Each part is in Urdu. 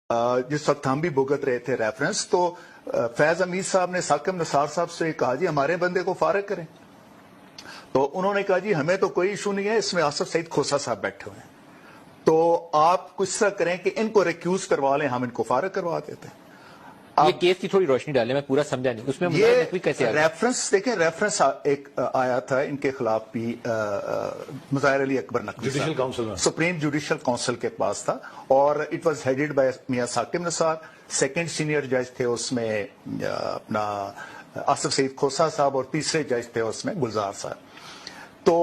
جس وقت ہم بھی بھگت رہے تھے ریفرنس، تو فیض حمید صاحب نے ثاقب نثار صاحب سے کہا جی ہمارے بندے کو فارغ کریں، تو انہوں نے کہا جی ہمیں تو کوئی ایشو نہیں ہے، اس میں آصف سعید کھوسہ صاحب بیٹھے ہوئے ہیں، تو آپ کچھ طرح کریں کہ ان کو ریکیوز کروا لیں، ہم ان کو فارغ کروا دیتے ہیں۔ یہ کیس کی تھوڑی روشنی ڈالیں، میں پورا سمجھا نہیں اس میں یہ کیسے ریفرنس دیکھیں، ریفرنس ایک آیا تھا ان کے خلاف بھی مظاہر علی اکبر نقوی جوڈیشل کاؤنسل میں، سپریم جوڈیشل کاؤنسل کے پاس تھا، اور اٹ واز ہیڈڈ بائی میاں ثاقب نثار، سیکنڈ سینئر جج تھے اس میں اپنا آصف سعید کھوسہ صاحب، اور تیسرے جج تھے اس میں گلزار صاحب۔ تو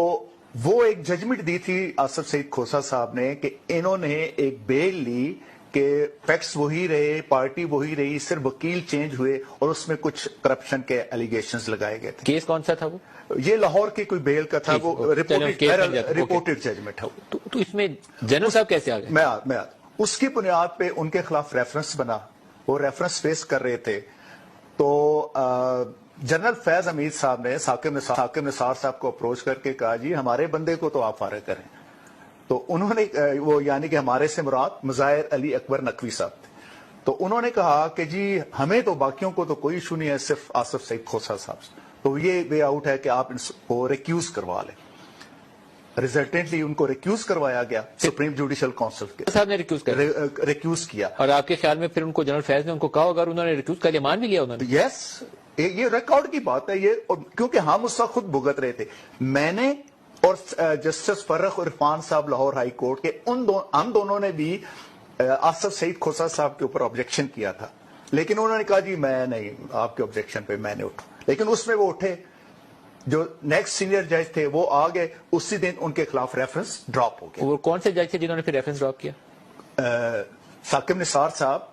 وہ ایک ججمنٹ دی تھی آصف سعید کھوسہ صاحب نے کہ انہوں نے ایک بیل لی کہ فیکٹس وہی رہے، پارٹی وہی رہی، صرف وکیل چینج ہوئے، اور اس میں کچھ کرپشن کے ایلیگیشنز لگائے گئے تھے۔ کیس کون سا تھا وہ؟ یہ لاہور کی کوئی بیل کا تھا، وہ رپورٹڈ ججمنٹ ہے۔ تو اس میں جنرل صاحب کیسے آ گئے؟ میں اس کی بنیاد پہ ان کے خلاف ریفرنس بنا، وہ ریفرنس فیس کر رہے تھے، تو جنرل فیض حمید صاحب نے ثاقب نثار صاحب کو اپروچ کر کے کہا جی ہمارے بندے کو تو آپ فارغ کریں، تو انہوں نے وہ یعنی کہ ہمارے سے مراد مظاہر علی اکبر نقوی صاحب تھے، تو انہوں نے کہا کہ جی ہمیں تو باقیوں کو تو کوئی ایشو نہیں ہے، صرف آصف سعید کھوسہ صاحب سے، تو یہ وے آؤٹ ہے کہ آپ ان کو ریکیوز کروا لیں۔ ریزلٹنٹلی ان کو ریکیوز کروایا گیا سپریم جوڈیشل کاؤنسل کے صاحب نے ریکیوز کیا۔ اور آپ کے خیال میں پھر ان کو جنرل فیض نے ان کو کہا اگر انہوں نے ریکیوز کر لیا، مان بھی لیا انہوں نے؟ یس، یہ ریکارڈ کی بات ہے یہ، کیونکہ ہم اس وقت خود بھگت رہے تھے، میں نے اور جسٹس فرخ عرفان صاحب لاہور ہائی کورٹ کے ہم دونوں نے بھی آصف سعید کھوسہ صاحب کے اوپر آبجیکشن کیا تھا، لیکن انہوں نے کہا جی میں نہیں، آپ کے آبجیکشن پہ میں نے اٹھا، لیکن اس میں وہ اٹھے، جو نیکسٹ سینئر جج تھے وہ آ گئے، اسی دن ان کے خلاف ریفرنس ڈراپ ہو گیا۔ وہ کون سے جج تھے جنہوں نے پھر ریفرنس ڈراپ کیا؟ ثاقب نثار صاحب،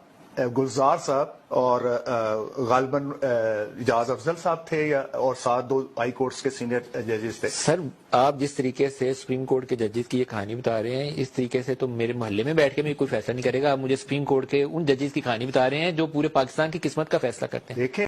گلزار صاحب، اور غالباً اجاز افضل صاحب تھے، اور ساتھ دو ہائی کورٹس کے سینئر ججز تھے۔ سر آپ جس طریقے سے سپریم کورٹ کے ججز کی یہ کہانی بتا رہے ہیں، اس طریقے سے تو میرے محلے میں بیٹھ کے بھی کوئی فیصلہ نہیں کرے گا، آپ مجھے سپریم کورٹ کے ان ججز کی کہانی بتا رہے ہیں جو پورے پاکستان کی قسمت کا فیصلہ کرتے ہیں۔ دیکھیں